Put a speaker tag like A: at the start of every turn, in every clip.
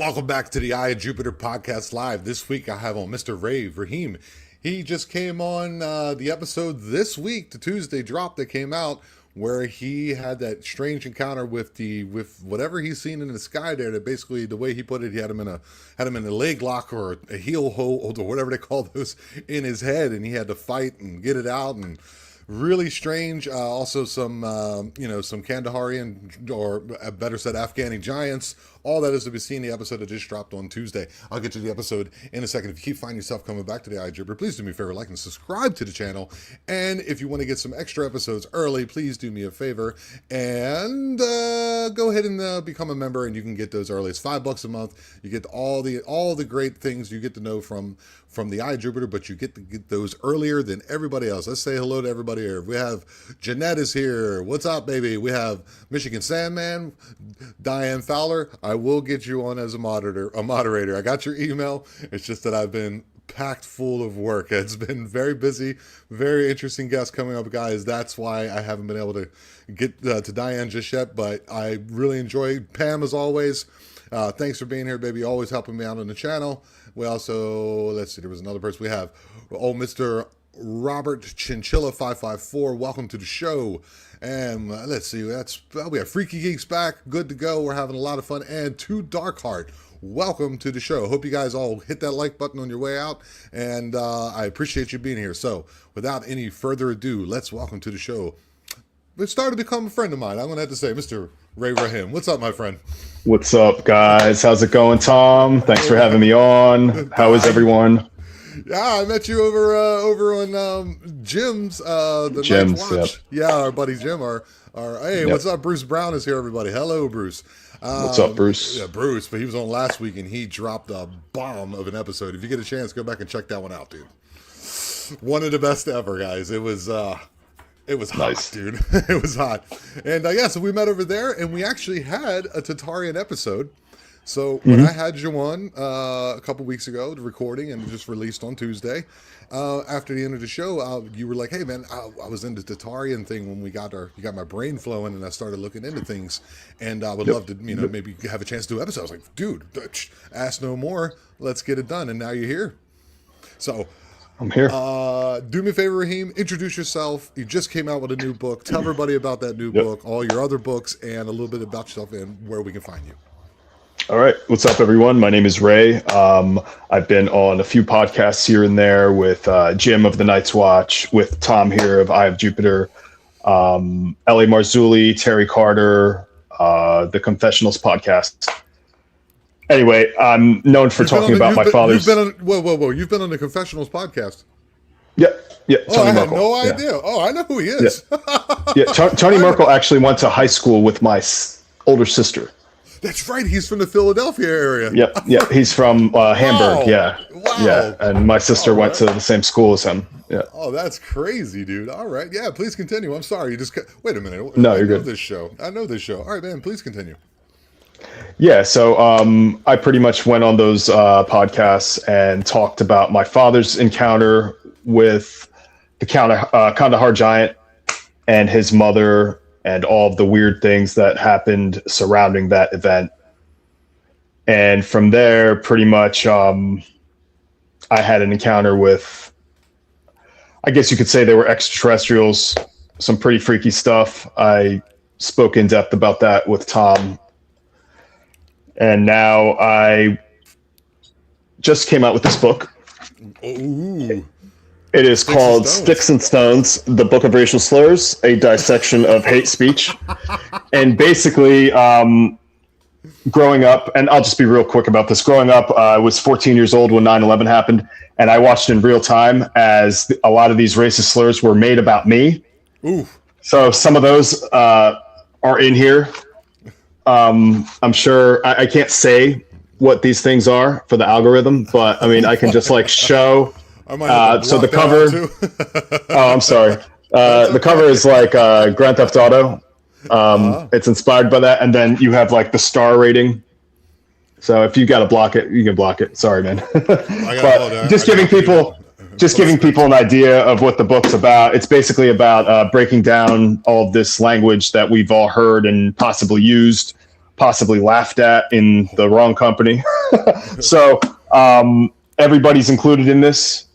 A: Welcome back to the Eye of Jupiter podcast live. This week I have on Mr. Ray Rahim. He just came on the episode this week, the Tuesday drop that came out, where he had that strange encounter with whatever he's seen in the sky there. That basically, the way he put it, he had him in a leg lock or a heel hold or whatever they call those in his head, and he had to fight and get it out. And really strange. Also some some Kandaharian, or better said Afghani giants. All that is to be seen. The episode that just dropped on Tuesday. I'll get to the episode in a second. If you keep finding yourself coming back to the Eye of Jupiter, please do me a favor, like and subscribe to the channel. And if you want to get some extra episodes early, please do me a favor and go ahead and become a member, and you can get those early. It's $5 a month. You get all the great things you get to know from the Eye of Jupiter, but you get to get those earlier than everybody else. Let's say hello to everybody here. We have Jeanette is here. What's up, baby? We have Michigan Sandman, Diane Fowler. I will get you on as a moderator. I got your email. It's just that I've been packed full of work. It's been very busy, very interesting guests coming up, guys. That's why I haven't been able to get to Diane just yet, but I really enjoy Pam as always. Thanks for being here, baby. Always helping me out on the channel. We also, let's see, there was another person we have. Oh, Mr. Robert Chinchilla 554. Welcome to the show. And let's see, we have Freaky Geeks back. Good to go. We're having a lot of fun. And to Darkheart. Welcome to the show. Hope you guys all hit that like button on your way out. And I appreciate you being here. So without any further ado, let's welcome to the show. It started to become a friend of mine. I'm going to have to say, Mr. Ray Rahim. What's up, my friend?
B: What's up, guys? How's it going, Tom? Thanks for having me on. How is everyone?
A: Yeah, I met you over on Jim's
B: Jim's,
A: Night Watch.
B: Yep.
A: Yeah, our buddy Jim. Hey, what's up? Bruce Brown is here, everybody. Hello, Bruce.
B: What's up, Bruce?
A: Yeah, Bruce. But he was on last week, and he dropped a bomb of an episode. If you get a chance, go back and check that one out, dude. One of the best ever, guys. It was hot, nice. Dude. It was hot. And so we met over there, and we actually had a Tatarian episode. So when I had you on a couple weeks ago, the recording, and it just released on Tuesday, after the end of the show, you were like, "Hey man, I was into the Tatarian thing when you got my brain flowing, and I started looking into things, and I would love to, maybe have a chance to do an episode." I was like, "Dude, ask no more. Let's get it done." And now you're here. So
B: I'm here.
A: Do me a favor, Rahim. Introduce yourself. You just came out with a new book. Tell everybody about that new book, all your other books, and a little bit about yourself and where we can find you.
B: All right. What's up, everyone? My name is Ray. I've been on a few podcasts here and there with Jim of the Night's Watch, with Tom here of Eye of Jupiter, Ellie Marzulli, Terry Carter, the Confessionals podcast. Anyway, I'm known for talking about my father's...
A: Whoa. You've been on the Confessionals podcast?
B: Yeah.
A: Tony Merkel. Had no idea. Yeah. Oh, I know who he is.
B: Yeah. Tony Merkel actually went to high school with my older sister.
A: That's right. He's from the Philadelphia area.
B: Yeah. He's from Hamburg. Wow. Yeah. And my sister went to the same school as him. Yeah.
A: Oh, that's crazy, dude. All right. Yeah. Please continue. I'm sorry. You just wait a minute.
B: No, you're good.
A: I know this show. All right, man. Please continue.
B: Yeah. So I pretty much went on those podcasts and talked about my father's encounter with the Kandahar giant and his mother, and all of the weird things that happened surrounding that event. And from there, pretty much, I had an encounter with, I guess you could say they were extraterrestrials, some pretty freaky stuff. I spoke in depth about that with Tom. And now I just came out with this book.
A: Ooh.
B: It is called Sticks and Stones, the Book of Racial Slurs, a dissection of hate speech. And basically, growing up, and I'll just be real quick about this. Growing up, I was 14 years old when 9/11 happened, and I watched in real time as a lot of these racist slurs were made about me.
A: Ooh.
B: So some of those are in here. I'm sure I can't say what these things are for the algorithm, but I mean, I can just show... so the cover, I'm sorry. The cover is like Grand Theft Auto. It's inspired by that. And then you have the star rating. So if you got to block it, you can block it. Sorry, man. But just giving people an idea of what the book's about. It's basically about breaking down all of this language that we've all heard and possibly used possibly laughed at in the wrong company. So everybody's included in this.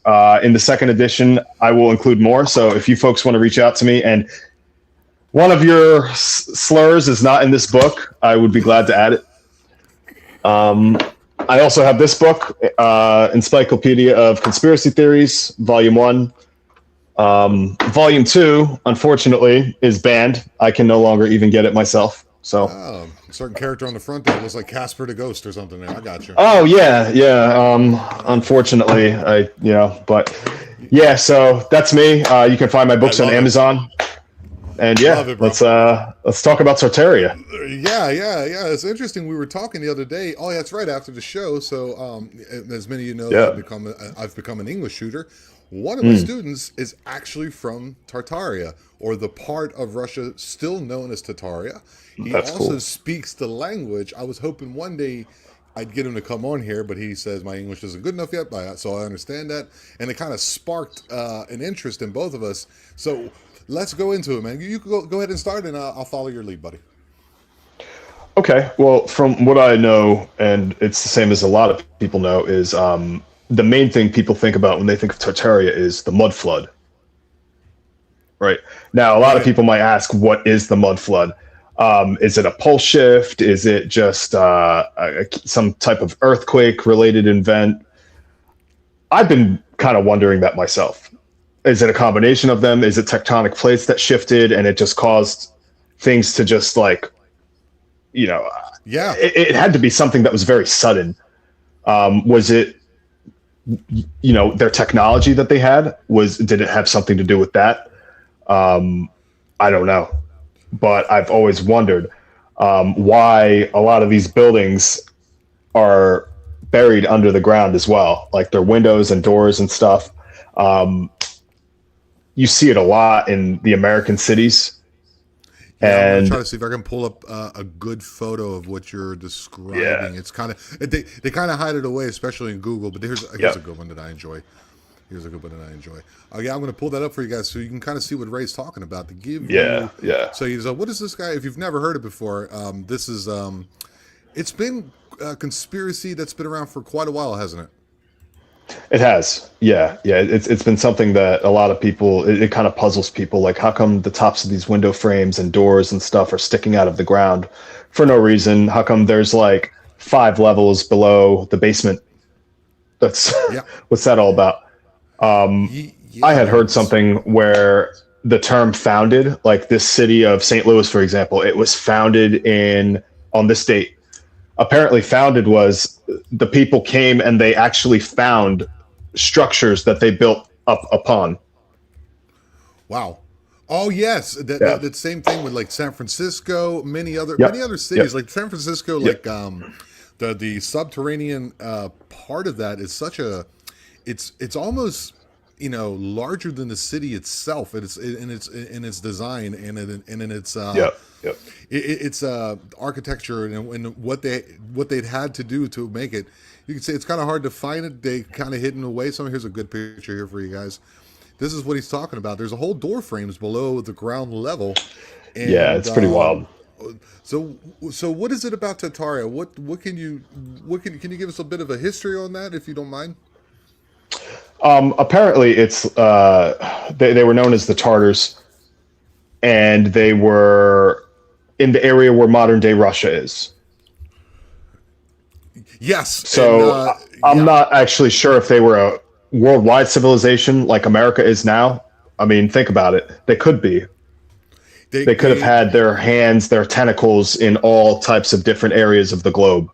B: In the second edition, I will include more. So if you folks want to reach out to me and one of your slurs is not in this book, I would be glad to add it. I also have this book, Encyclopedia of Conspiracy Theories, Volume 1. Volume 2, unfortunately, is banned. I can no longer even get it myself. So,
A: a certain character on the front there looks like Casper the Ghost or something there. I got you.
B: Oh, yeah. Unfortunately, but yeah, so that's me. You can find my books on Amazon. And yeah, let's talk about Tataria.
A: Yeah. It's interesting. We were talking the other day. Oh, yeah, that's right, after the show. So, as many of you know, I've become an English tutor. One of my students is actually from Tartaria, or the part of Russia still known as Tataria. He also speaks the language. I was hoping one day I'd get him to come on here, but he says my English isn't good enough yet, so I understand that. And it kind of sparked an interest in both of us. So let's go into it, man. You can go ahead and start, and I'll follow your lead, buddy.
B: Okay. Well, from what I know, and it's the same as a lot of people know, is the main thing people think about when they think of Tataria is the mud flood. Right. Now, a lot of people might ask, what is the mud flood? Is it a pole shift? Is it just some type of earthquake-related event? I've been kind of wondering that myself. Is it a combination of them? Is it tectonic plates that shifted and it just caused things to just it had to be something that was very sudden. Was it, their technology that they had? Did it have something to do with that? I don't know. But I've always wondered why a lot of these buildings are buried under the ground as well, like their windows and doors and stuff. You see it a lot in the American cities.
A: Yeah,
B: and
A: I'm going to try to see if I can pull up a good photo of what you're describing. Yeah. It's kind of they kind of hide it away, especially in Google. But here's a good one that I enjoy. Okay, I'm going to pull that up for you guys so you can kind of see what Ray's talking about. To give you, So he's like, what is this guy? If you've never heard it before, this is it's been a conspiracy that's been around for quite a while, hasn't it?
B: It has, yeah. It's been something that a lot of people, it kind of puzzles people. Like, how come the tops of these window frames and doors and stuff are sticking out of the ground for no reason? How come there's like 5 levels below the basement? That's what's that all about? I had heard something where the term founded, like this city of St. Louis, for example, it was founded on this date. Apparently founded was the people came and they actually found structures that they built up upon.
A: Wow. Oh yes, that same thing with like San Francisco, many other cities like San Francisco, like the subterranean part of that is such a it's almost larger than the city itself. It's in its design and in its it's architecture and what they'd had to do to make it. You can say it's kind of hard to find it. They kind of hidden away. Here's a good picture here for you guys. This is what he's talking about. There's a whole door frames below the ground level. And,
B: it's pretty wild.
A: So what is it about Tataria? What can you give us a bit of a history on that, if you don't mind?
B: Apparently it's they were known as the Tartars, and they were in the area where modern day Russia is.
A: Yes.
B: So I'm not actually sure if they were a worldwide civilization like America is now. I mean, think about it. They could be. They could have had their hands, their tentacles in all types of different areas of the globe.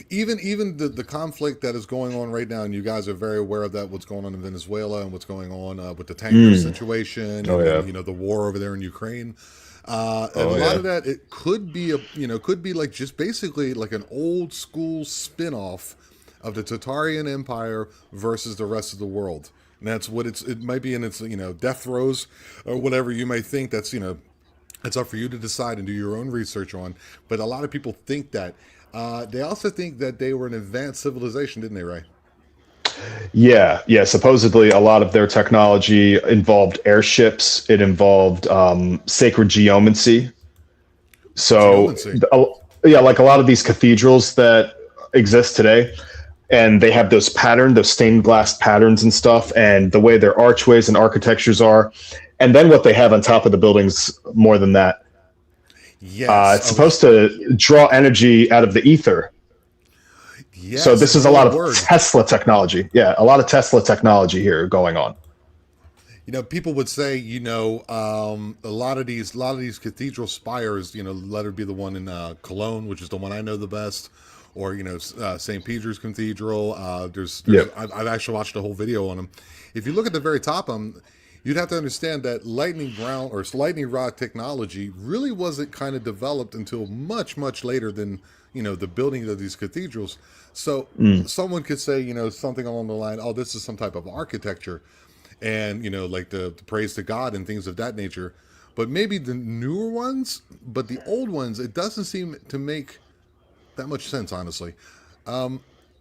A: Even the conflict that is going on right now, and you guys are very aware of that, what's going on in Venezuela and what's going on with the tanker situation, the war over there in Ukraine. And a lot of that, it could be could be like just basically like an old school spin-off of the Tatarian Empire versus the rest of the world. And that's what it might be in its, death throes or whatever you may think. That's, it's up for you to decide and do your own research on. But a lot of people think that. They also think that they were an advanced civilization, didn't they, Ray?
B: Yeah. Supposedly, a lot of their technology involved airships. It involved sacred geomancy. So,
A: Geomancy.
B: yeah, like a lot of these cathedrals that exist today, and they have those stained glass patterns and stuff, and the way their archways and architectures are, and then what they have on top of the buildings. More than that,
A: Yes,
B: it's
A: I was.
B: supposed to draw energy out of the ether. So
A: Yes,
B: this
A: it's
B: is
A: an
B: a lot
A: old
B: of
A: word.
B: Tesla technology. Yeah, a lot of Tesla technology here going on.
A: People would say, a lot of these cathedral spires, let it be the one in Cologne, which is the one I know the best, or St. Peter's Cathedral.
B: Yep.
A: I've actually watched a whole video on them. If you look at the very top of them, you'd have to understand that lightning rod technology really wasn't kind of developed until much, much later than the building of these cathedrals. So
B: Mm.
A: someone could say, something along the line, oh, this is some type of architecture, and like the praise to God and things of that nature. But maybe the newer ones, but the old ones, it doesn't seem to make that much sense, honestly.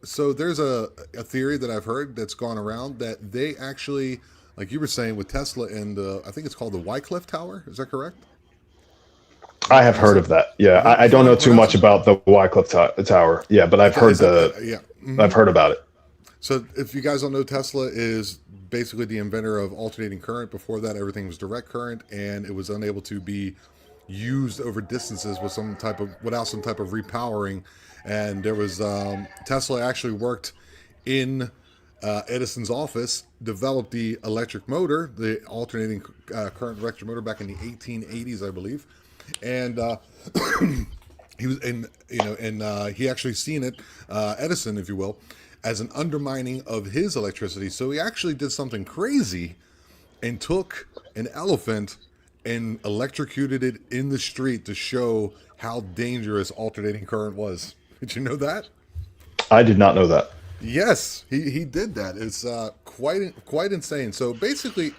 A: So there's a theory that I've heard that's gone around that they actually, like you were saying with Tesla and I think it's called the Wycliffe Tower. Is that correct?
B: I have heard of that. Yeah, I
A: Is that
B: don't
A: how
B: know
A: you
B: too
A: pronounce
B: much
A: it?
B: about the Wycliffe Tower. Yeah, but
A: Is that yeah?
B: I've heard about it.
A: So if you guys don't know, Tesla is basically the inventor of alternating current. Before that, everything was direct current, and it was unable to be used over distances without some type of repowering. And there was Tesla actually worked in Edison's office, developed the electric motor, the alternating current electric motor back in the 1880s, I believe, and he was in and he actually seen it, Edison, if you will, as an undermining of his electricity. So he actually did something crazy and took an elephant and electrocuted it in the street to show how dangerous alternating current was. Did you know that?
B: I did not know that.
A: Yes, he did that. It's quite insane. So basically,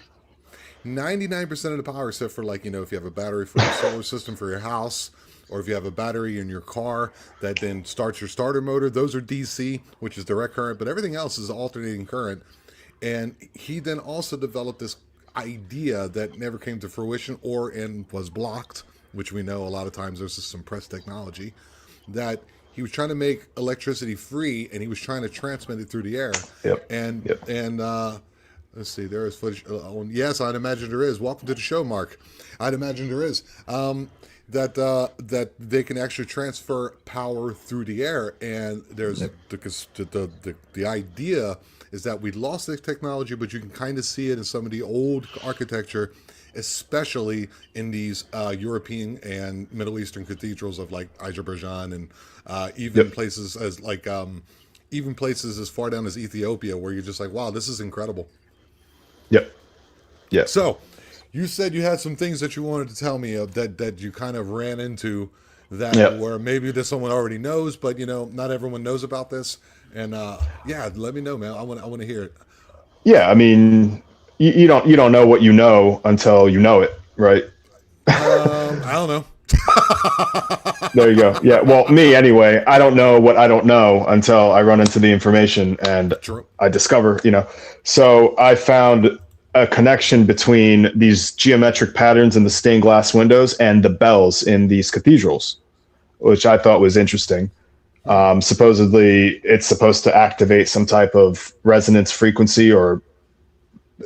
A: 99% of the power, except for if you have a battery for your solar system for your house, or if you have a battery in your car that then starts your starter motor, those are DC, which is direct current, but everything else is alternating current. And he then also developed this idea that never came to fruition and was blocked, which we know a lot of times there's just some press technology, that he was trying to make electricity free and he was trying to transmit it through the air.
B: Yep.
A: And
B: Yep.
A: and let's see, there is footage. Yes, I'd imagine there is. Welcome to the show, Mark. I'd imagine there is. That they can actually transfer power through the air, and there's the idea is that we lost this technology, but you can kind of see it in some of the old architecture, especially in these European and Middle Eastern cathedrals of like Azerbaijan and even
B: Yep.
A: places as even places as far down as Ethiopia, where you're just like, wow, this is incredible.
B: Yep. Yeah.
A: So, you said you had some things that you wanted to tell me of that you kind of ran into that
B: Yep.
A: where maybe this someone already knows, but not everyone knows about this. And yeah, let me know, man. I want to hear it.
B: Yeah. I mean, you don't know what you know until you know it, right?
A: I don't know.
B: There you go. Yeah. Well, me anyway. I don't know what I don't know until I run into the information and
A: True.
B: I discover. So I found a connection between these geometric patterns in the stained glass windows and the bells in these cathedrals, which I thought was interesting. Supposedly, it's supposed to activate some type of resonance frequency, or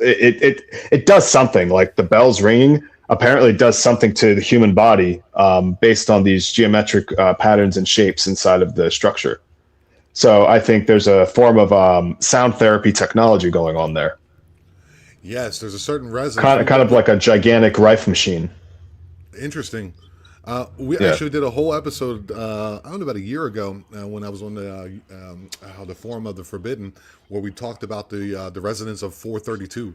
B: it does something. Like the bells ringing apparently does something to the human body, based on these geometric patterns and shapes inside of the structure. So I think there's a form of sound therapy technology going on there.
A: Yes, there's a certain resonance.
B: Kind of like a gigantic rife machine.
A: Interesting. We
B: Yeah.
A: actually did a whole episode, I don't know, about a year ago, when I was on the Forum of the Forbidden, where we talked about the resonance of 432,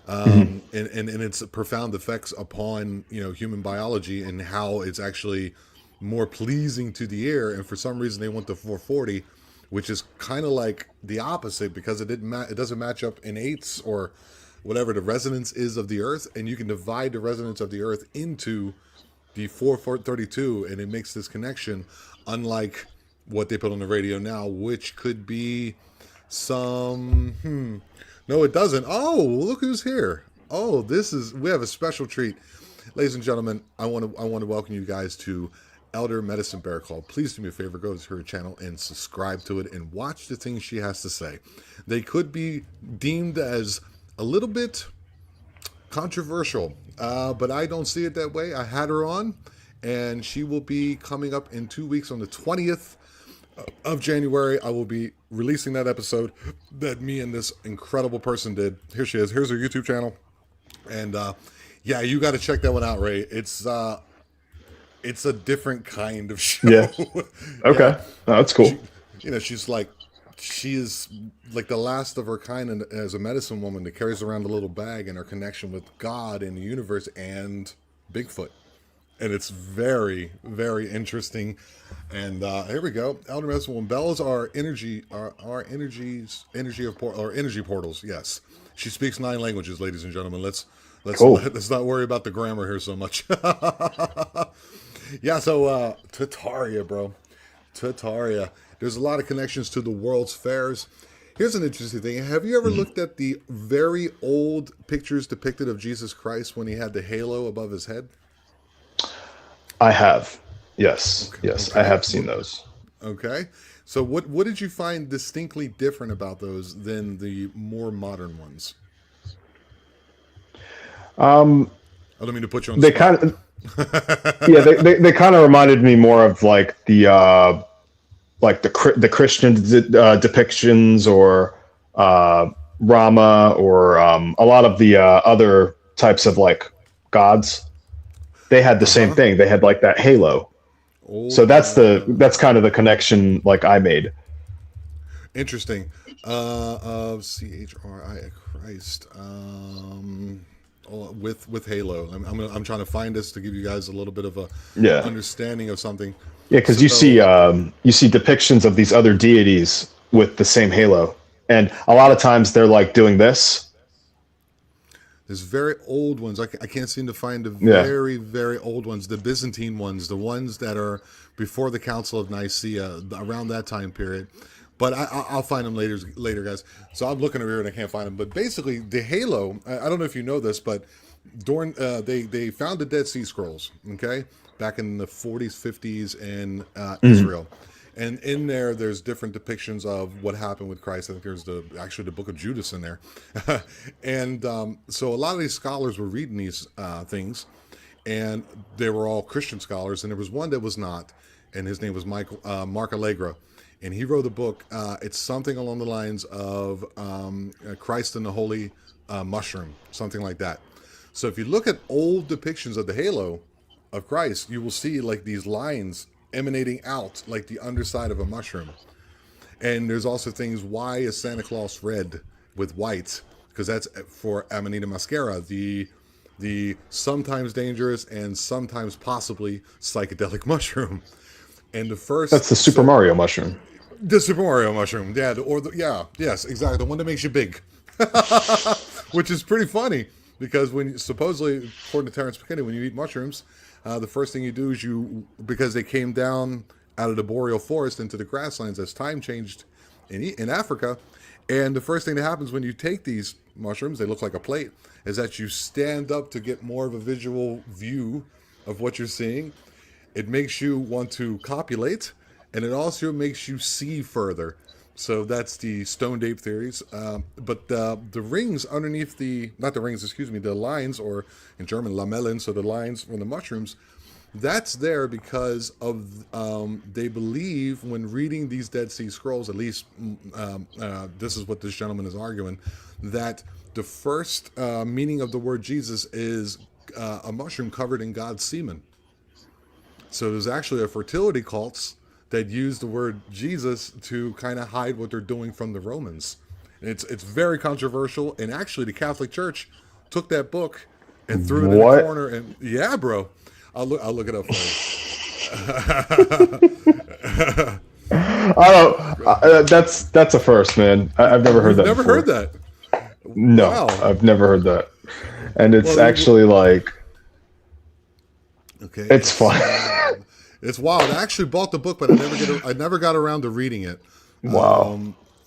A: and its profound effects upon human biology and how it's actually more pleasing to the ear. And for some reason, they went to 440, which is kind of like the opposite because it doesn't match up in eighths or whatever the resonance is of the Earth, and you can divide the resonance of the Earth into the 432, and it makes this connection, unlike what they put on the radio now, which could be some. No, it doesn't. Oh, look who's here. Oh, we have a special treat. Ladies and gentlemen, I want to welcome you guys to Elder Medicine Bear Call. Please do me a favor, go to her channel and subscribe to it and watch the things she has to say. They could be deemed as a little bit controversial, but I don't see it that way. I had her on, and she will be coming up in 2 weeks on the 20th of January. I will be releasing that episode that me and this incredible person did. Here she is. Here's her YouTube channel. And yeah, you got to check that one out, Ray. It's a different kind of show.
B: Yeah. Okay.
A: Yeah.
B: Oh, that's cool.
A: She is like the last of her kind, and as a medicine woman that carries around a little bag and her connection with God and the universe and Bigfoot. And it's very, very interesting. And here we go. Elder Medicine Woman. Bells are energy portals. Yes, she speaks 9 languages, ladies and gentlemen. Let's
B: Cool.
A: let's not worry about the grammar here so much. Yeah. So Tataria, bro. Tataria. There's a lot of connections to the world's fairs. Here's an interesting thing. Have you ever looked at the very old pictures depicted of Jesus Christ when he had the halo above his head?
B: I have. Yes.
A: Okay.
B: Yes,
A: Okay.
B: I have seen those.
A: Okay. So what did you find distinctly different about those than the more modern ones? I don't mean to put you on the
B: They
A: spot.
B: kind of, yeah, they kind of reminded me more of like the Christian depictions, or Rama, or a lot of the other types of like gods. They had the same thing. They had like that halo. So that's kind of the connection like I made.
A: Interesting. Of CHRI Christ. With Halo. I'm trying to find this to give you guys a little bit of a
B: Yeah.
A: understanding of something.
B: Yeah, because you see depictions of these other deities with the same halo, and a lot of times they're like doing this.
A: There's very old ones. I can't seem to find the
B: Yeah.
A: very, very old ones, the Byzantine ones, the ones that are before the Council of Nicaea, around that time period. But I'll find them later, guys. So I'm looking over here and I can't find them. But basically, the halo, I don't know if you know this, but during they found the Dead Sea Scrolls, okay, back in the 40s, 50s in Israel. And in there's different depictions of what happened with Christ. I think there's actually the book of Judas in there. And so a lot of these scholars were reading these things, and they were all Christian scholars. And there was one that was not, and his name was Mark Allegra. And he wrote a book. It's something along the lines of Christ and the Holy Mushroom, something like that. So if you look at old depictions of the halo of Christ, you will see like these lines emanating out like the underside of a mushroom. And there's also things, why is Santa Claus red with white? Because that's for Amanita muscaria, the sometimes dangerous and sometimes possibly psychedelic mushroom. And that's
B: the Super Mario mushroom.
A: The Super Mario mushroom, yeah, yes, exactly, the one that makes you big, which is pretty funny because when supposedly, according to Terrence McKinney, when you eat mushrooms, the first thing you do is because they came down out of the boreal forest into the grasslands as time changed in Africa, and the first thing that happens when you take these mushrooms, they look like a plate, is that you stand up to get more of a visual view of what you're seeing. It makes you want to copulate, and it also makes you see further. So that's the stoned ape theories. But the rings underneath the lines, or in German, Lamellen, so the lines from the mushrooms, that's there because of, they believe when reading these Dead Sea Scrolls, at least this is what this gentleman is arguing, that the first meaning of the word Jesus is a mushroom covered in God's semen. So there's actually a fertility cults that use the word Jesus to kind of hide what they're doing from the Romans. It's very controversial, and actually the Catholic Church took that book and threw it in the corner. And yeah, bro, I'll look it up for
B: you. I don't. That's a first, man. I've never heard that.
A: Never heard that.
B: No, wow. I've never heard that, and it's actually like.
A: Okay,
B: it's fun.
A: It's wild. I actually bought the book, but I never got around to reading it.
B: Wow.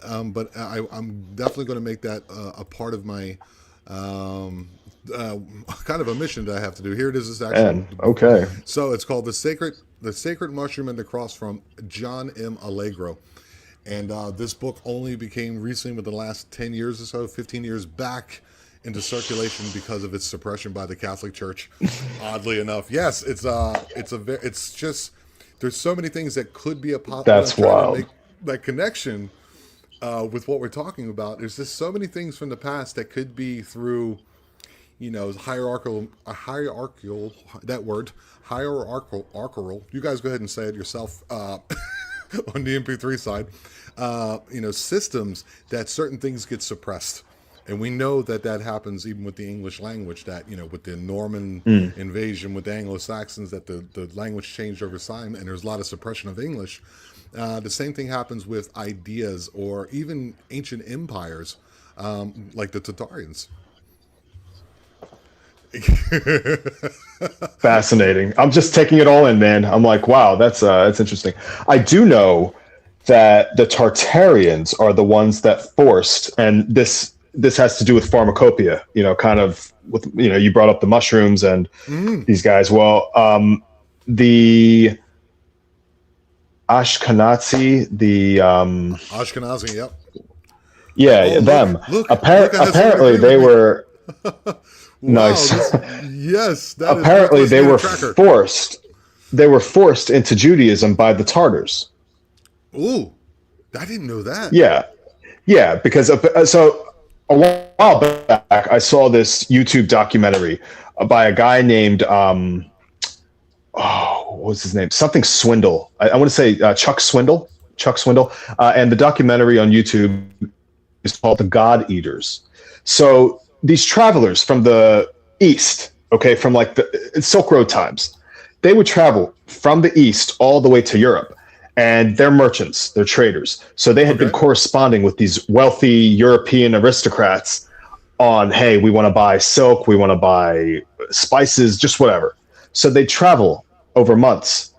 A: But I'm definitely going to make that a part of my kind of a mission that I have to do. Here it is. This actually.
B: And okay.
A: So it's called the Sacred Mushroom and the Cross from John M. Allegro. And this book only became recently, within the last 10 years or so, 15 years back into circulation because of its suppression by the Catholic Church. Oddly enough, yes, it's just there's so many things that could be a possible.
B: That's wild.
A: To make that connection with what we're talking about. There's just so many things from the past that could be through, hierarchical. That word, hierarchical. You guys go ahead and say it yourself. On the MP3 side, systems that certain things get suppressed. And we know that happens even with the English language, that, with the Norman invasion, with the Anglo-Saxons, that the language changed over time, and there's a lot of suppression of English. The same thing happens with ideas or even ancient empires, like the Tatarians.
B: Fascinating. I'm just taking it all in, man. I'm like, wow, that's interesting. I do know that the Tartarians are the ones that forced, and this has to do with pharmacopoeia, kind of with, you brought up the mushrooms and these guys. Well, the Ashkenazi,
A: Ashkenazi, yep.
B: Yeah, them. Apparently they were nice.
A: Yes.
B: Apparently they were forced. They were forced into Judaism by the Tartars.
A: Ooh, I didn't know that.
B: Yeah, because so a while back I saw this YouTube documentary by a guy named what was his name? Something Swindle. I want to say Chuck Swindle. And the documentary on YouTube is called The God Eaters. So these travelers from the East, from like the Silk Road times, they would travel from the East all the way to Europe. And they're merchants, they're traders. So they had been corresponding with these wealthy European aristocrats on, hey, we want to buy silk, we want to buy spices, just whatever. So they travel over months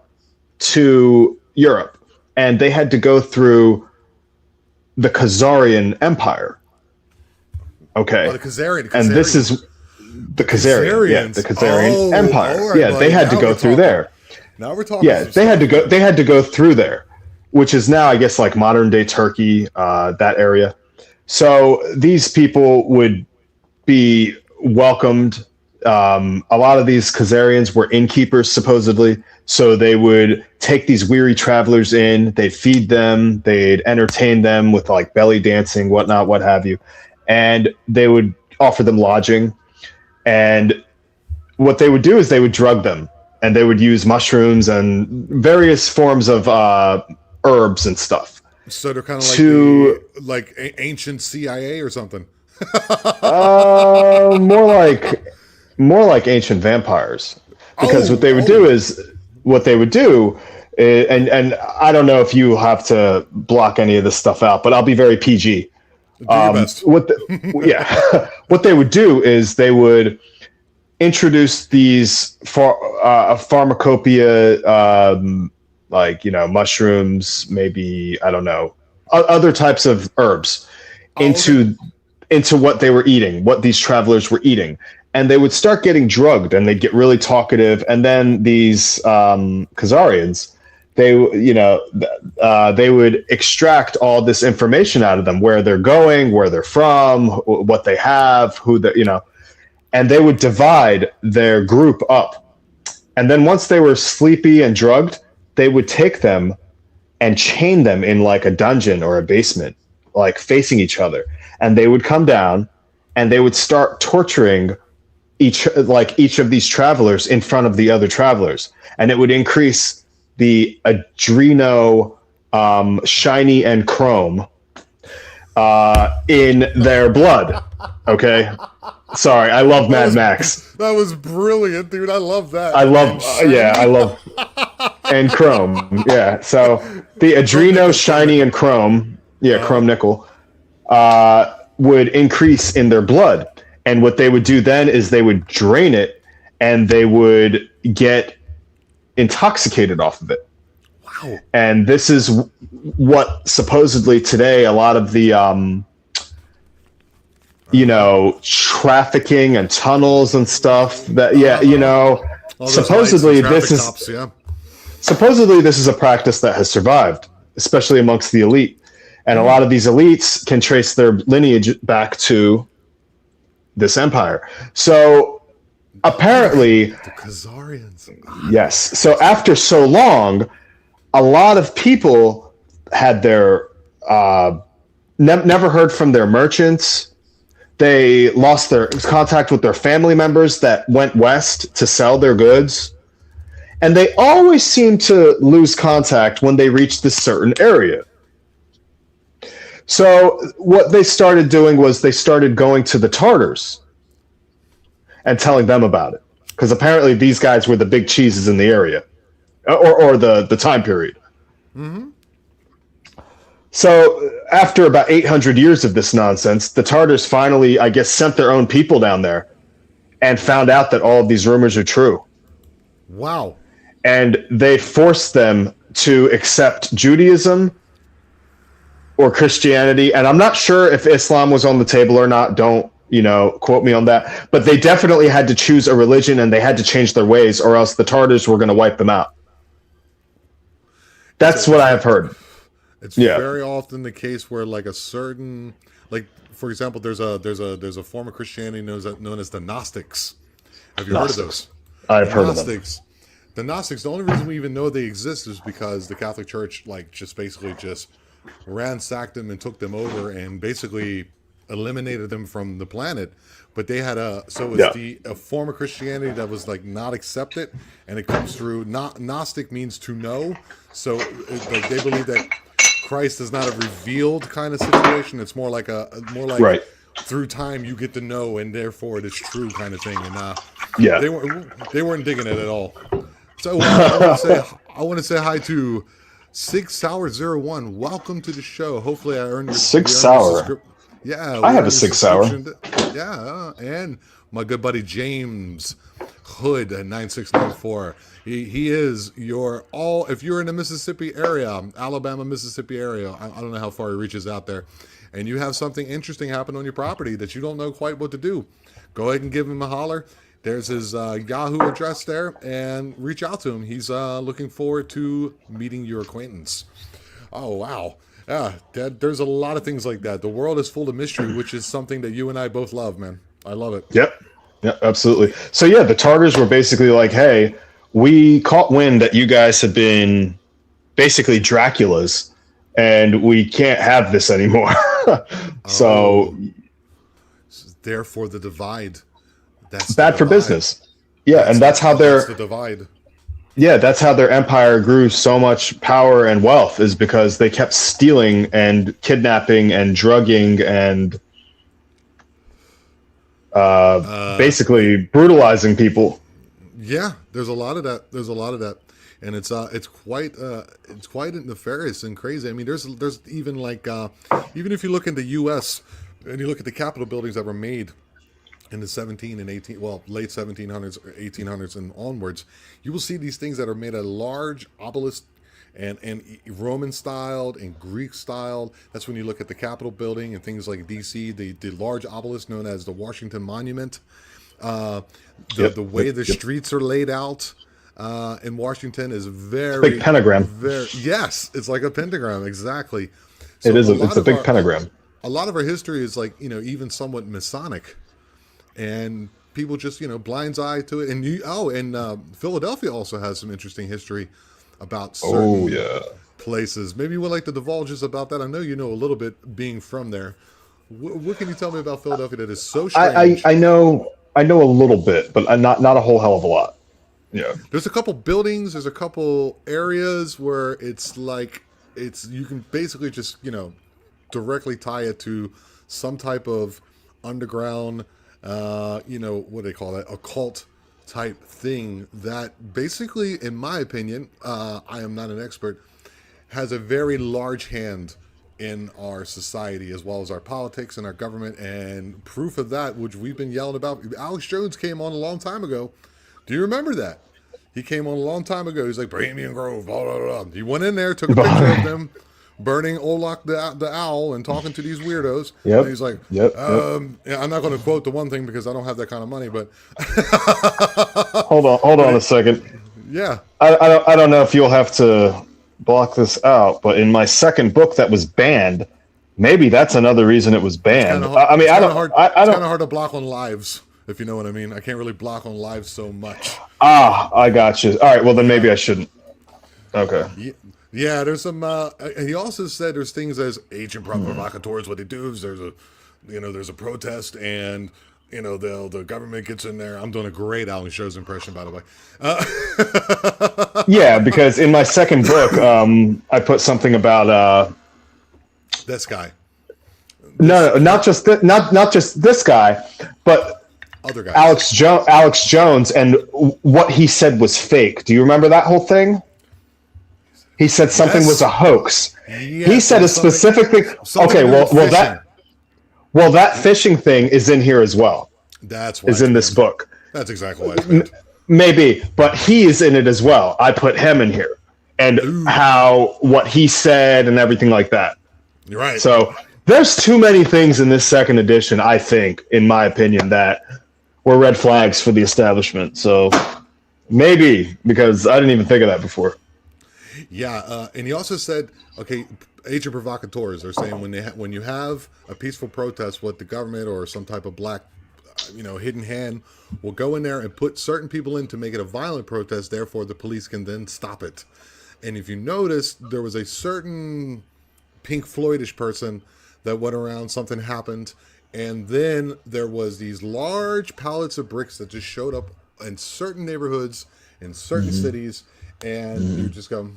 B: to Europe, and they had to go through the Khazarian Empire. Okay.
A: Oh, the Khazarian.
B: And this is the Khazarian, the Khazarian Empire.
A: Right,
B: yeah, they had to go through there.
A: Now we're talking.
B: Yeah, they had to go through there, which is now, I guess, like modern day Turkey, that area. So these people would be welcomed. A lot of these Khazarians were innkeepers, supposedly. So they would take these weary travelers in, they'd feed them, they'd entertain them with like belly dancing, whatnot, what have you. And they would offer them lodging. And what they would do is they would drug them, and they would use mushrooms and various forms of herbs and stuff.
A: So they're kind of like ancient CIA or something.
B: More like ancient vampires, because what they would do is and I don't know if you have to block any of this stuff out, but I'll be very PG.
A: Do your best.
B: What they would do is they would introduce these pharmacopoeia, mushrooms, maybe, I don't know, other types of herbs into what they were eating, what these travelers were eating. And they would start getting drugged, and they'd get really talkative. And then these Khazarians, they would extract all this information out of them, where they're going, where they're from, what they have, and they would divide their group up. And then once they were sleepy and drugged, they would take them and chain them in like a dungeon or a basement, like facing each other. And they would come down and they would start torturing each of these travelers in front of the other travelers. And it would increase the adreno, shiny and chrome in their blood. Okay. Sorry, I love Mad Max.
A: That was brilliant, dude. I love that.
B: I love and chrome. Yeah. So the adreno, shiny, and chrome, chrome nickel, would increase in their blood. And what they would do then is they would drain it, and they would get intoxicated off of it.
A: Wow.
B: And this is what supposedly today a lot of the trafficking and tunnels and stuff. That
A: All those lights and
B: supposedly
A: traffic
B: this is
A: cops, yeah.
B: supposedly this is a practice that has survived, especially amongst the elite. And a lot of these elites can trace their lineage back to this empire. So apparently,
A: The Khazarians.
B: yes. So after so long, a lot of people had their never heard from their merchants. They lost their contact with their family members that went west to sell their goods. And they always seem to lose contact when they reach this certain area. So what they started doing was they started going to the Tartars and telling them about it. Because apparently these guys were the big cheeses in the area. Or the time period. So after about 800 years of this nonsense, the Tartars finally, I guess, sent their own people down there and found out that all of these rumors are true.
A: Wow.
B: And they forced them to accept Judaism or Christianity. And I'm not sure if Islam was on the table or not. Don't, quote me on that. But they definitely had to choose a religion and they had to change their ways or else the Tartars were going to wipe them out. That's what I have heard.
A: It's very often the case where like a certain, like for example, there's a form of Christianity known as the Gnostics. Have you heard of those?
B: I've heard of them.
A: The Gnostics. The only reason we even know they exist is because the Catholic Church just ransacked them and took them over and basically eliminated them from the planet. But they had a form of Christianity that was like not accepted, and it comes through. Gnostic means to know, so they believe that Christ is not a revealed kind of situation. It's more like
B: right.
A: Through time you get to know, and therefore it is true kind of thing. And they weren't digging it at all. So I want to say hi to 6 Sour 01. Welcome to the show. Hopefully I earned your
B: 6 Sour.
A: Yeah,
B: I have a 6 Sour.
A: Yeah, and my good buddy James Hood at 9694. He is if you're in the Mississippi area, Alabama, Mississippi area. I don't know how far he reaches out there, and you have something interesting happen on your property that you don't know quite what to do. Go ahead and give him a holler. There's his Yahoo address there, and reach out to him. He's looking forward to meeting your acquaintance. Oh, wow. Yeah, there's a lot of things like that. The world is full of mystery, which is something that you and I both love, man. I love it.
B: Yep, absolutely. So, the Tartars were basically like, hey, we caught wind that you guys have been basically Draculas, and we can't have this anymore. So,
A: therefore, the divide. That's
B: bad for business. Yeah, and that's how
A: that's the divide.
B: Yeah, that's how their empire grew so much power and wealth, is because they kept stealing and kidnapping and drugging and basically brutalizing people.
A: Yeah, there's a lot of that. And it's quite nefarious and crazy. I mean, there's even like even if you look in the U.S. and you look at the Capitol buildings that were made in the late 1700s or 1800s and onwards, you will see these things that are made of large obelisk and Roman styled and Greek styled. That's when you look at the Capitol building and things like DC, the large obelisk known as the Washington Monument. The way the streets are laid out in Washington is very
B: big pentagram.
A: Yes, it's like a pentagram, exactly.
B: So it's a big pentagram.
A: A lot of our history is like, even somewhat Masonic. And people just, blind's eye to it. And Philadelphia also has some interesting history about certain places. Maybe you would like to divulge us about that. I know you know a little bit being from there. What can you tell me about Philadelphia that is so strange?
B: I know a little bit, but not a whole hell of a lot. Yeah.
A: There's a couple buildings. There's a couple areas where it's like you can basically just, directly tie it to some type of underground what do they call that? Occult type thing that basically, in my opinion, I am not an expert, has a very large hand in our society as well as our politics and our government. And proof of that, which we've been yelling about, Alex Jones came on a long time ago. Do you remember that? He came on a long time ago. He's like, Bohemian Grove, blah, blah, blah. He went in there, took a picture of them burning Olak the owl and talking to these weirdos.
B: Yep.
A: And he's like,
B: Yep.
A: yeah, I'm not going to quote the one thing because I don't have that kind of money, but
B: Hold on a second.
A: yeah.
B: I don't know if you'll have to block this out, but in my second book that was banned, maybe that's another reason it was banned. I mean, I don't.
A: It's kind of hard to block on lives, if you know what I mean. I can't really block on lives so much.
B: I got you. All right, well then maybe I shouldn't. Okay.
A: Yeah, there's some. He also said there's things as agent provocateurs. What they do is there's a protest and. The government gets in there. I'm doing a great Alan Show's impression, by the way.
B: Yeah, because in my second book, I put something about
A: this guy.
B: No, not just this guy, but
A: other guys.
B: Alex Jones, and what he said was fake. Do you remember that whole thing? He said something was a hoax. Yes, he said a specific thing. Okay, well, that fishing thing is in here as well.
A: That's why
B: is in this book.
A: That's exactly why it's meant.
B: Maybe, but he is in it as well. I put him in here, and what he said and everything like that.
A: You're right.
B: So there's too many things in this second edition, I think, in my opinion, that were red flags for the establishment. So maybe, because I didn't even think of that before.
A: Yeah, and he also said, okay, agent provocateurs are saying when you have a peaceful protest, what the government or some type of black, hidden hand will go in there and put certain people in to make it a violent protest. Therefore, the police can then stop it. And if you notice, there was a certain Pink Floydish person that went around. Something happened, and then there was these large pallets of bricks that just showed up in certain neighborhoods in certain cities, and you just go,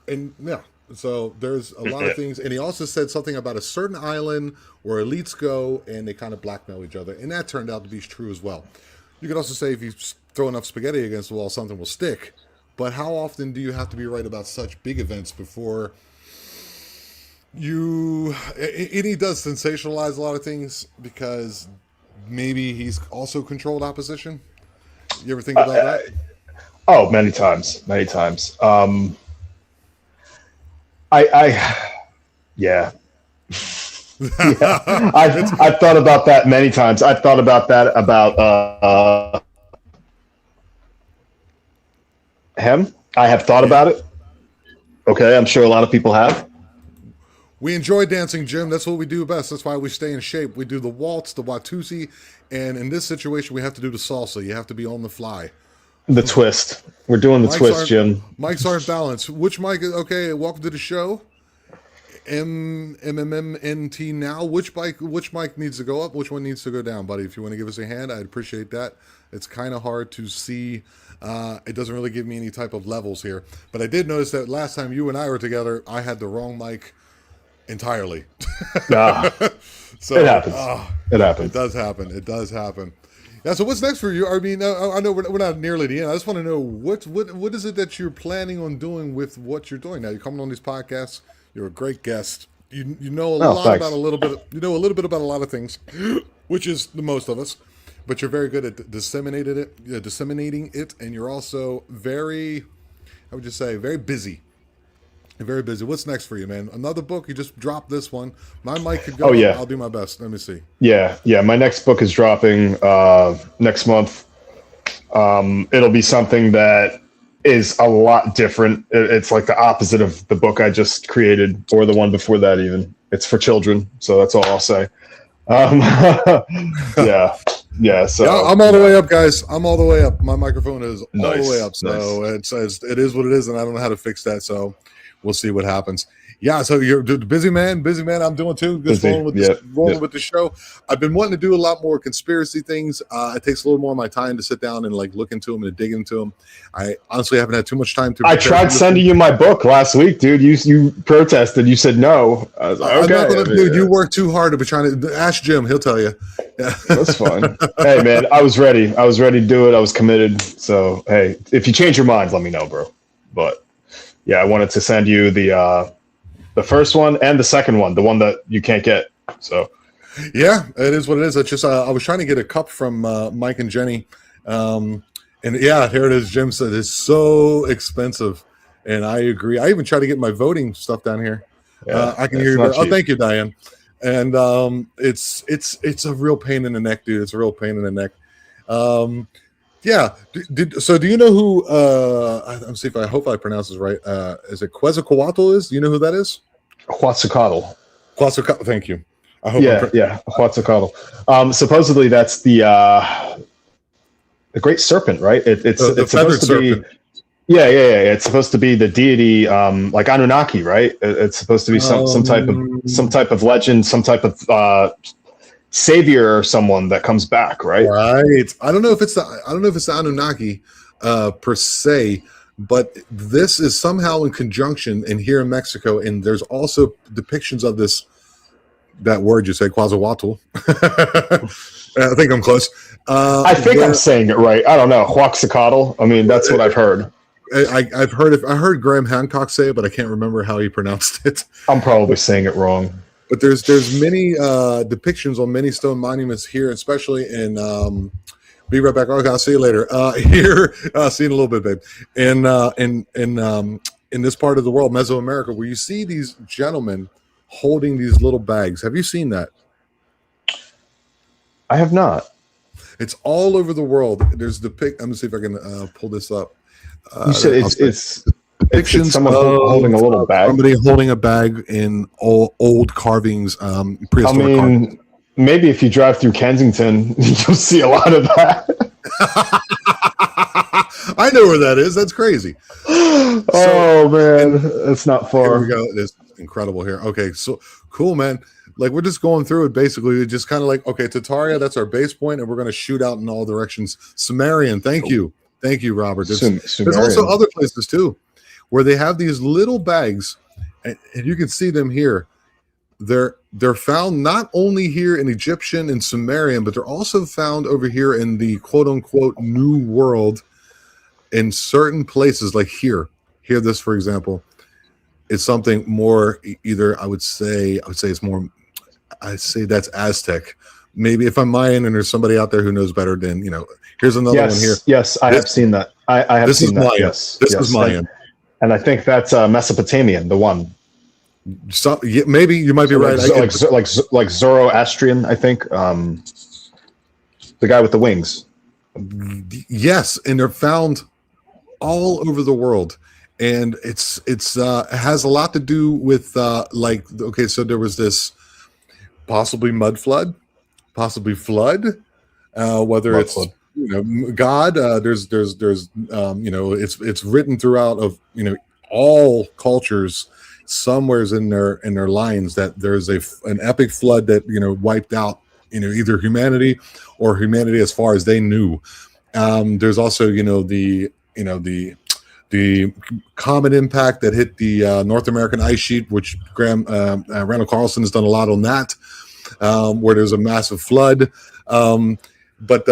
A: and yeah. So there's a lot of things. And he also said something about a certain island where elites go and they kind of blackmail each other. And that turned out to be true as well. You could also say if you throw enough spaghetti against the wall, something will stick. But how often do you have to be right about such big events before you... And he does sensationalize a lot of things because maybe he's also controlled opposition. You ever think about that?
B: Oh, many times. Yeah. I've thought about that many times. I've thought about that about him. I have thought about it. Okay, I'm sure a lot of people have.
A: We enjoy dancing, Jim. That's what we do best. That's why we stay in shape. We do the waltz, the Watusi, and in this situation, we have to do the salsa. You have to be on the fly.
B: The twist. We're doing the twist, Jim.
A: Mics aren't balanced. Which mic? Okay, welcome to the show. MMMNT now. Which mic needs to go up? Which one needs to go down, buddy? If you want to give us a hand, I'd appreciate that. It's kind of hard to see. It doesn't really give me any type of levels here. But I did notice that last time you and I were together, I had the wrong mic entirely. So
B: it happens. It happens.
A: It does happen. Yeah. So what's next for you? I mean, I know we're not nearly the end. I just want to know what is it that you're planning on doing with what you're doing now? You're coming on these podcasts. You're a great guest. You know a lot about a little bit. You know a little bit about a lot of things, which is the most of us. But you're very good at disseminating it, and you're also very, I would just say, very busy. Very busy. What's next for you, man? Another book? You just dropped this one. My mic could go. Oh, yeah. I'll do my best. Let me see.
B: Yeah. My next book is dropping next month. It'll be something that is a lot different. It's like the opposite of the book I just created, or the one before that even. It's for children, so that's all I'll say. Yeah. So
A: I'm all the way up, guys. I'm all the way up. My microphone is all the way up, so
B: nice.
A: it is what it is, and I don't know how to fix that. So we'll see what happens. Yeah, so you're busy man. I'm doing too. Just rolling with the show. I've been wanting to do a lot more conspiracy things. It takes a little more of my time to sit down and like look into them and dig into them. I honestly haven't had too much time to.
B: I tried sending you my book last week, dude. You protested. You said no. I was like, okay.
A: Dude, you work too hard to be trying to ask Jim. He'll tell you. Yeah.
B: That's fine. Hey, man, I was ready. I was ready to do it. I was committed. So, hey, if you change your minds, let me know, bro. But yeah, I wanted to send you the first one and the second one, the one that you can't get. So,
A: yeah, it is what it is. It's just I was trying to get a cup from Mike and Jenny, and yeah, here it is. Jim said it's so expensive, and I agree. I even tried to get my voting stuff down here.
B: Yeah,
A: I can hear
B: it's
A: you.
B: not
A: Oh,
B: cheap.
A: thank you, Diane. And it's a real pain in the neck, dude. It's a real pain in the neck. Um, yeah. So do you know who? I'm see if I hope I pronounce this right. Is it Quetzalcoatl? Is? Do you know who that is?
B: Quetzalcoatl.
A: Quetzalcoatl. Thank you. I hope
B: Yeah, yeah, Quetzalcoatl. Supposedly that's the great serpent, right?
A: the
B: It's
A: feathered
B: supposed to be.
A: serpent.
B: Yeah. It's supposed to be the deity, like Anunnaki, right? It's supposed to be some
A: Um,
B: type of legend, some type of savior or someone that comes back, right?
A: Right. I don't know if it's the Anunnaki per se, but this is somehow in conjunction in here in Mexico, and there's also depictions of this that word you said, Quetzalcoatl. I think I'm close.
B: I think I'm saying it right. I don't know. Quetzalcoatl. I mean, that's what I've heard.
A: I've heard I heard Graham Hancock say it, but I can't remember how he pronounced it.
B: I'm probably saying it wrong.
A: But there's many depictions on many stone monuments here, especially in be right back. Okay, I'll see you later. Here, see you in a little bit, babe. In this part of the world, Mesoamerica, where you see these gentlemen holding these little bags. Have you seen that?
B: I have not.
A: It's all over the world. There's I'm gonna see if I can pull this up.
B: You said it's
A: depictions
B: someone holding a little bag.
A: Somebody holding a bag in old carvings, prehistoric carvings.
B: Maybe if you drive through Kensington, you'll see a lot of that.
A: I know where that is. That's crazy.
B: Man, it's not far.
A: Here we go. It's incredible here. Okay, so cool, man. Like we're just going through it basically. Just kind of like, okay, Tataria, that's our base point, and we're going to shoot out in all directions. Sumerian, thank you, Robert. There's also other places too, where they have these little bags, and you can see them here. They're found not only here in Egyptian and Sumerian, but they're also found over here in the quote unquote New World in certain places, like here. Here, this for example, it's something more either I would say it's more. I'd say that's Aztec. Maybe if I'm Mayan and there's somebody out there who knows better, then here's another one here.
B: Yes, I have seen that. I have seen that.
A: Mayan.
B: Yes,
A: this is Mayan.
B: And I think that's Mesopotamian, the one.
A: So, yeah, maybe you might be right.
B: Like Zoroastrian, I think. The guy with the wings.
A: Yes, and they're found all over the world, and it has a lot to do with okay, so there was this possibly mud flood, possibly flood, whether
B: Mud
A: it's
B: flood.
A: God. There's it's written throughout of all cultures. Somewhere's in their lines that there's an epic flood that wiped out either humanity or humanity as far as they knew. There's also the comet impact that hit the North American ice sheet, which Randall Carlson has done a lot on that, where there's a massive flood. But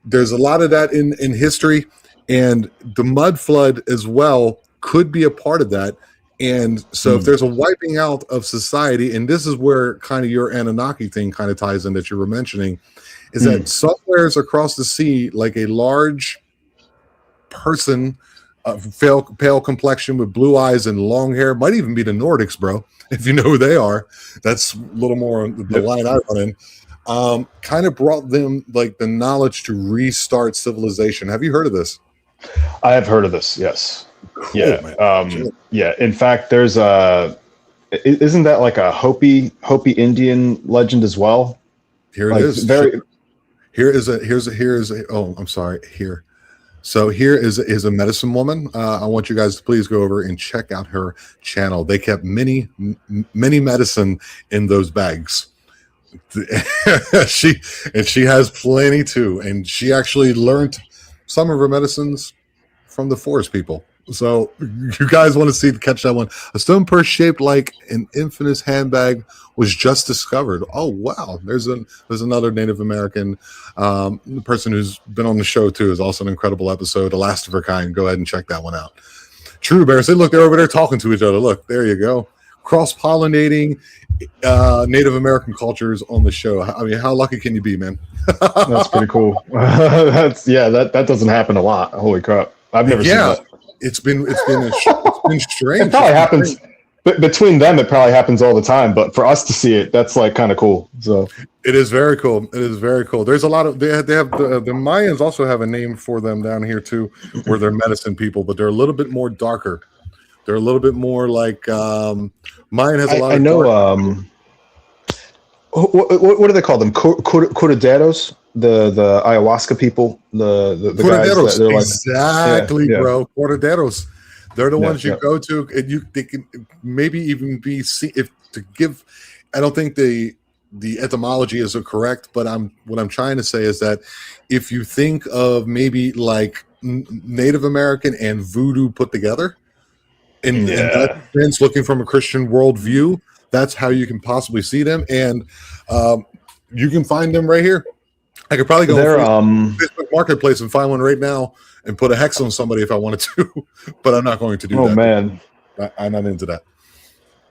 A: there's a lot of that in history, and the mud flood as well could be a part of that. And so if there's a wiping out of society, and this is where kind of your Anunnaki thing kind of ties in that you were mentioning, is that somewheres across the sea, like a large person, pale complexion with blue eyes and long hair, might even be the Nordics, bro, if you know who they are. That's a little more on the line I run in. Kind of brought them like the knowledge to restart civilization. Have you heard of this?
B: I have heard of this, yes.
A: Cool,
B: yeah.
A: Man.
B: Yeah. In fact, there's isn't that like a Hopi Indian legend as well?
A: Here it is. Oh, I'm sorry. Here. So here is a medicine woman. I want you guys to please go over and check out her channel. They kept many medicine in those bags. she has plenty too, and she actually learned some of her medicines from the forest people. So you guys want to catch that one? A stone purse shaped like an infamous handbag was just discovered. Oh wow! There's another Native American person who's been on the show too. Is also an incredible episode, The Last of Her Kind. Go ahead and check that one out. True Bear. Say, look, they're over there talking to each other. Look, there you go. Cross-pollinating Native American cultures on the show. I mean, how lucky can you be, man?
B: That's pretty cool. That doesn't happen a lot. Holy crap! I've never seen that.
A: It's been strange.
B: It probably happens. but between them, it probably happens all the time. But for us to see it, that's like kind of cool. So
A: It is very cool. It is very cool. There's a lot of they have the Mayans also have a name for them down here too, where they're medicine people, but they're a little bit more darker. They're a little bit more like Mayan has a lot
B: I
A: of
B: know.
A: dark.
B: What do they call them? Curanderos, the ayahuasca people, the guys that
A: Corderos,
B: they're like,
A: exactly,
B: yeah.
A: bro. Corderos. They're the
B: Yeah,
A: ones you
B: yeah.
A: go to, and they can maybe even be if to give. I don't think the etymology is correct, but what I'm trying to say is that if you think of maybe like Native American and voodoo put together, in that
B: Yeah.
A: sense, looking from a Christian worldview, that's how you can possibly see them, and you can find them right here. I could probably go
B: They're
A: on Facebook Marketplace and find one right now and put a hex on somebody if I wanted to, but I'm not going to do
B: oh
A: that.
B: man,
A: I'm not into that.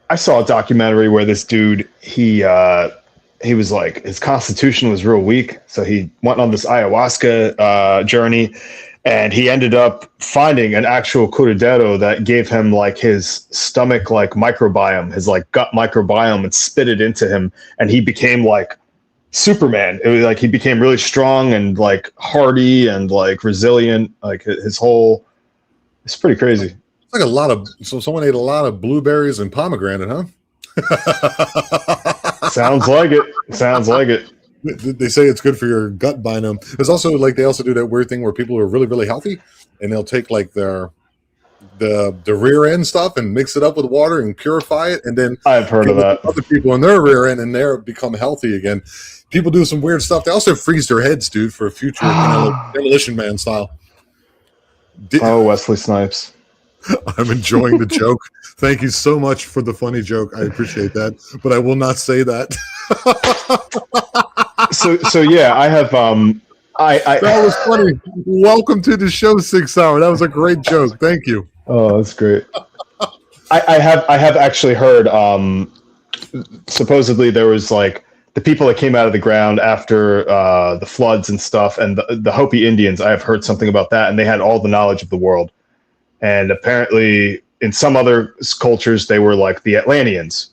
B: I saw a documentary where this dude he was like his constitution was real weak, so he went on this ayahuasca journey, and he ended up finding an actual curandero that gave him like his stomach like microbiome, his like gut microbiome, and spit it into him, and he became like Superman. It was like he became really strong and like hardy and like resilient. Like his whole, it's pretty crazy.
A: It's like a lot of someone ate a lot of blueberries and pomegranate, huh?
B: Sounds like it. Sounds like it.
A: They say it's good for your gut biome. There's also like they also do that weird thing where people are really really healthy and they'll take like the rear end stuff and mix it up with water and purify it, and then
B: I've heard of that.
A: other people in their rear end and they're become healthy again. People do some weird stuff. They also freeze their heads, dude, for a future, like Demolition Man style.
B: Oh, Wesley Snipes.
A: I'm enjoying the joke. Thank you so much for the funny joke. I appreciate that, but I will not say that.
B: So yeah, I have
A: That was funny. Welcome to the show, 6 Hour. That was a great joke. Thank you.
B: Oh, that's great. I have actually heard supposedly there was like the people that came out of the ground after the floods and stuff, and the Hopi Indians. I have heard something about that, and they had all the knowledge of the world. And apparently, in some other cultures, they were like the Atlanteans,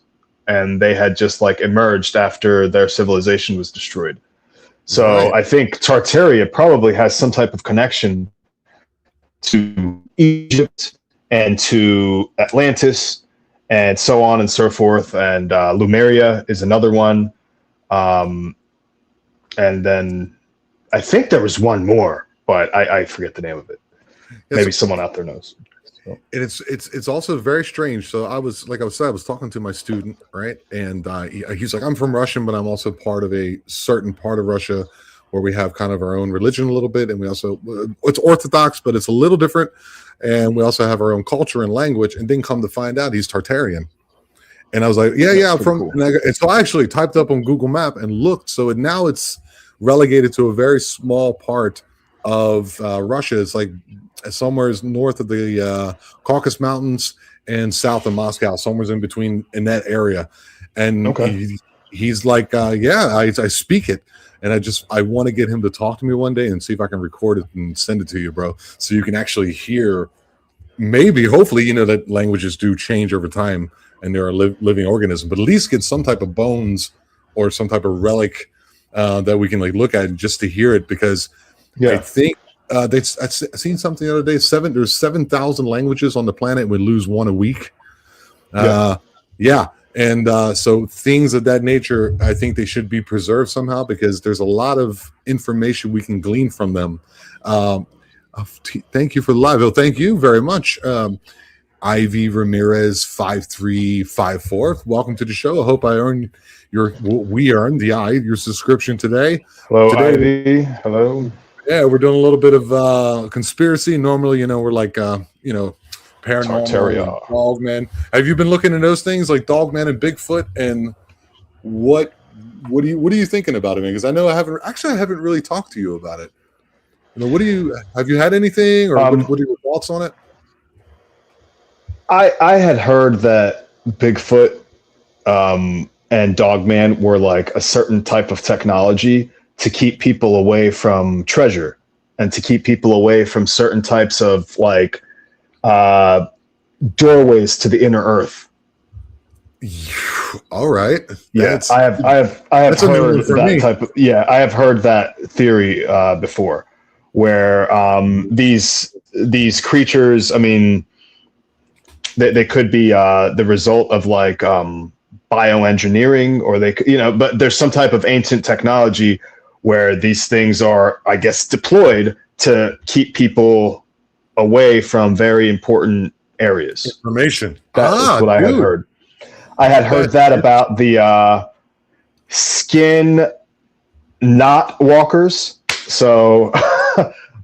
B: and they had just like emerged after their civilization was destroyed. So
A: Right.
B: I think Tartaria probably has some type of connection to Egypt and to Atlantis and so on and so forth. And Lemuria is another one. And then I think there was one more, but I forget the name of it. Maybe someone out there knows. So.
A: And it's also very strange. So I was talking to my student, right? And he's like, I'm from Russian, but I'm also part of a certain part of Russia where we have kind of our own religion a little bit, and we also it's Orthodox, but it's a little different. And we also have our own culture and language. And then come to find out, he's Tartarian. And I was like, yeah, I'm from.
B: Cool.
A: And so I actually typed up on Google Map and looked. So now it's relegated to a very small part of Russia. It's like somewhere north of the Caucasus Mountains and south of Moscow, somewhere in between in that area. And
B: Okay.
A: he's like, I speak it. And I want to get him to talk to me one day and see if I can record it and send it to you, bro. So you can actually hear, maybe, hopefully, that languages do change over time and they're a living organism, but at least get some type of bones or some type of relic that we can like look at just to hear it, because
B: Yeah.
A: I think I seen something the other day. There's 7,000 languages on the planet, and we lose one a week. And so things of that nature, I think they should be preserved somehow, because there's a lot of information we can glean from them. Thank you for the live. Oh, thank you very much. Ivy Ramirez 5354. Welcome to the show. I hope we earned your subscription today.
B: Hello, Ivy. Hello.
A: Yeah, we're doing a little bit of conspiracy. Normally, we're like paranormal,
B: Tataria.
A: Dogman. Have you been looking at those things like Dogman and Bigfoot? And what are you thinking about it? Because I know I haven't really talked to you about it. Have you had anything, or what are your thoughts on it?
B: I had heard that Bigfoot and Dogman were like a certain type of technology to keep people away from treasure and to keep people away from certain types of like doorways to the inner earth.
A: All right.
B: Yeah, I have
A: That's a new one
B: heard
A: for
B: that
A: me.
B: type of. Yeah, I have heard that theory before, where these creatures. I mean, they could be the result of like bioengineering, or they could, but there's some type of ancient technology where these things are, I guess, deployed to keep people away from very important areas.
A: Information.
B: That is what I had
A: Dude.
B: heard. I had heard that about the skin not walkers. So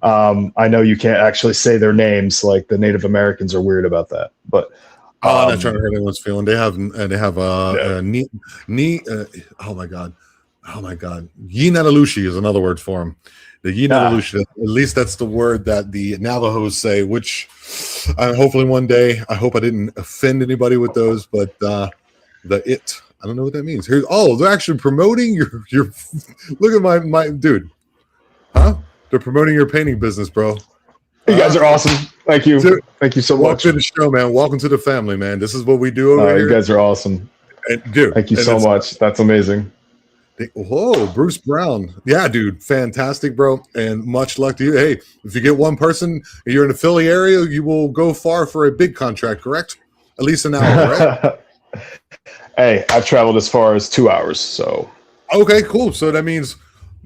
B: I know you can't actually say their names. Like the Native Americans are weird about that. But
A: Oh, I'm not trying to hurt anyone's feeling. They have
B: yeah.
A: oh my god. Oh my god. Yinatalushi is another word for him. The Yinatalushi, at least that's the word that the Navajos say, which hopefully one day, I hope I didn't offend anybody with those, but I don't know what that means. They're actually promoting your look at my dude. Huh? They're promoting your painting business, bro.
B: You guys are awesome. Thank you.
A: Dude,
B: thank you so
A: welcome
B: much.
A: to the show, man. Welcome to the family, man. This is what we do over here.
B: You guys are awesome.
A: And, dude,
B: thank you so much. That's amazing.
A: Whoa, Bruce Brown. Yeah, dude. Fantastic, bro. And much luck to you. Hey, if you get one person, you're in the Philly area, you will go far for a big contract, correct? At least an hour, right?
B: Hey, I've traveled as far as 2 hours, so.
A: Okay, cool. So that means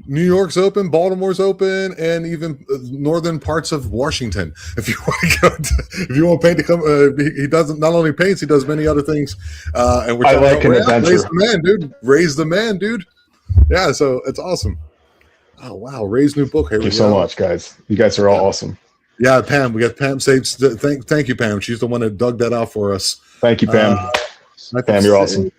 A: New York's open, Baltimore's open, and even northern parts of Washington. If you want to if you want paint to come, he doesn't not only paints, he does many other things. And we're
B: I like an adventure.
A: Raise the man, dude. Raise the man, dude. Yeah, so it's awesome. Oh wow, Ray's new book.
B: Thank you so much, guys. You guys are all awesome.
A: Yeah, Pam. We got Pam. Thank you, Pam. She's the one that dug that out for us.
B: Thank you, Pam. Pam, you're awesome.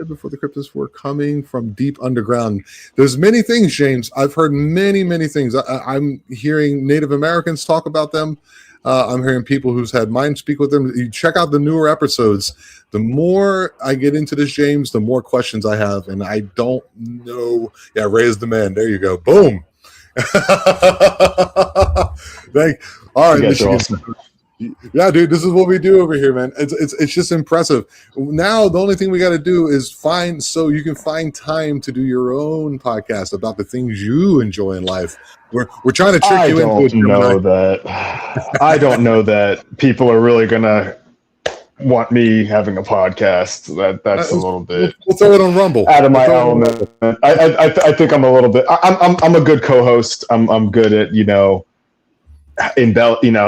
A: Before the cryptids were coming from deep underground. There's many things, James. I've heard many things. I'm hearing Native Americans talk about them. I'm hearing people who's had mine speak with them. You check out the newer episodes. The more I get into this, James, the more questions I have, and I don't know. Yeah, raise the man. There you go. Boom. All right, Michigan. Awesome. Yeah, dude, this is what we do over here, man. It's just impressive. Now the only thing we got to do is so you can find time to do your own podcast about the things you enjoy in life. We're trying to trick you into it.
B: I don't know that people are really gonna want me having a podcast. That's a little bit.
A: We'll throw it on Rumble.
B: Out of my element. I think I'm a little bit. I'm a good co-host. I'm good at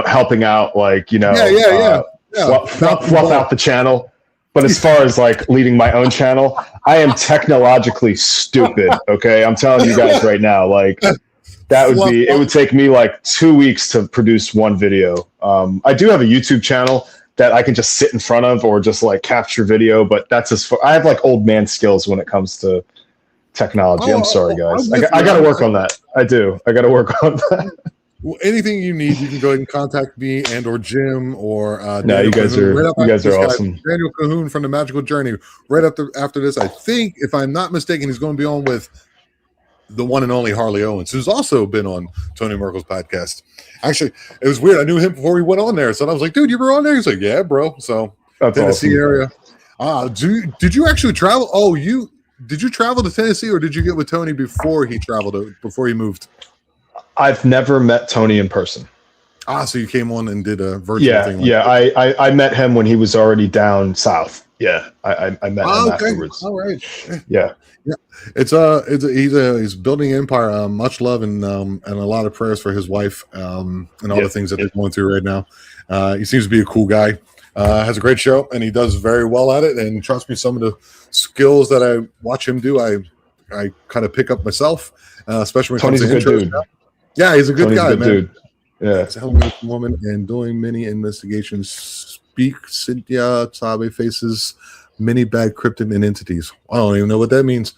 B: helping out, like fluff out the channel. But as far as like leading my own channel, I am technologically stupid. Okay, I'm telling you guys right now, like it would take me like 2 weeks to produce one video. I do have a YouTube channel that I can just sit in front of or just like capture video, but that's as far. I have like old man skills when it comes to technology. I'm sorry, guys. I got to work on that. I do. I got to work on that.
A: Well, anything you need, you can go ahead and contact me and or Jim or
B: no, you guys are awesome.
A: Daniel Cahoon from the Magical Journey. Right after this, I think, if I'm not mistaken, he's going to be on with the one and only Harley Owens, who's also been on Tony Merkel's podcast. Actually, it was weird. I knew him before we went on there, so I was like, "Dude, you were on there?" He's like, "Yeah, bro." So
B: that's
A: Tennessee
B: awesome.
A: area. Did you actually travel? Oh, did you travel to Tennessee, or did you get with Tony before he moved?
B: I've never met Tony in person.
A: So you came on and did a virtual thing.
B: I met him when he was already down south. Yeah, I met him afterwards.
A: All right.
B: Yeah.
A: He's building an empire. Much love and a lot of prayers for his wife and all the things that they're going through right now. He seems to be a cool guy. Has a great show and he does very well at it. And trust me, some of the skills that I watch him do, I kind of pick up myself, especially when
B: Tony's
A: it comes to
B: a good dude.
A: Yeah, he's a good guy, man.
B: Dude. Yeah,
A: it's a helmet woman and doing many investigations. Speak Cynthia Tabe faces many bad cryptid and entities. I don't even know what that means.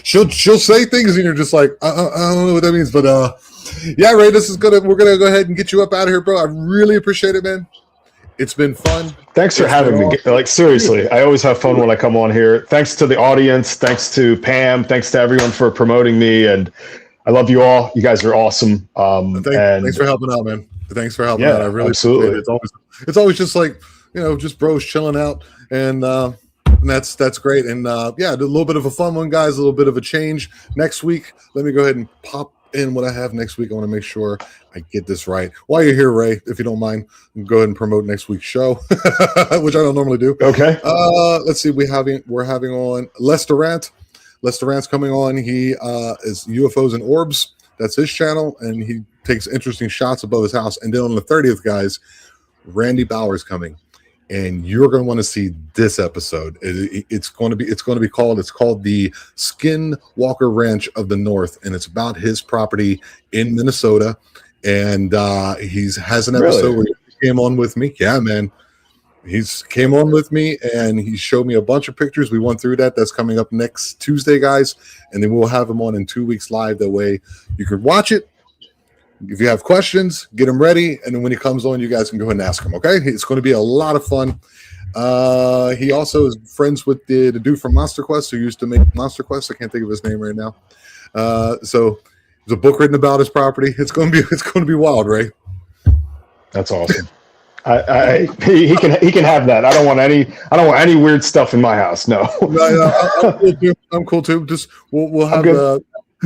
A: she'll say things and you're just like, I don't know what that means. But yeah, Ray, we're gonna go ahead and get you up out of here, bro. I really appreciate it, man. It's been fun.
B: Thanks for having me. Like seriously, I always have fun when I come on here. Thanks to the audience. Thanks to Pam. Thanks to everyone for promoting me. And I love you all. You guys are awesome.
A: Thanks for helping out, man. Thanks for helping out. I really
B: absolutely.
A: It's always just like just bros chilling out, and that's great. And yeah, a little bit of a fun one, guys. A little bit of a change next week. Let me go ahead and pop in what I have next week. I want to make sure I get this right. While you're here, Ray, if you don't mind, go ahead and promote next week's show, which I don't normally do.
B: Okay.
A: Let's see. We're having on Lester Rant. Lester Rant's coming on. He is UFOs and Orbs. That's his channel, and he takes interesting shots above his house. And then on the 30th, guys, Randy Bauer's coming, and you're going to want to see this episode. It's going to be called the Skinwalker Ranch of the North, and it's about his property in Minnesota. And he has an episode where he came on with me. Yeah, man. He's came on with me and he showed me a bunch of pictures. We went through that. That's coming up next Tuesday, guys. And then we'll have him on in 2 weeks live. That way you can watch it. If you have questions, get him ready. And then when he comes on, you guys can go ahead and ask him. Okay. It's going to be a lot of fun. He also is friends with the dude from Monster Quest who used to make Monster Quest. I can't think of his name right now. So there's a book written about his property. It's going to be wild, Ray.
B: That's awesome. He can have that. I don't want any weird stuff in my house. No.
A: I'm cool too. Just we'll have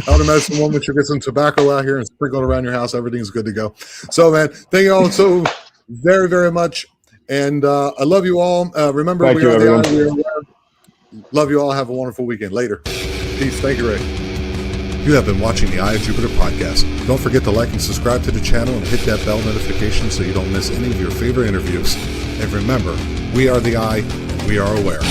A: out of medicine woman should get some tobacco out here and sprinkle it around your house. Everything's good to go. So, man, thank you all so very, very much. And I love you all. Remember, we are the Eye, we are aware. Love you all. Have a wonderful weekend. Later. Peace. Thank you, Ray. You have been watching the Eye of Jupiter podcast. Don't forget to like and subscribe to the channel and hit that bell notification so you don't miss any of your favorite interviews. And remember, we are the Eye, and we are aware.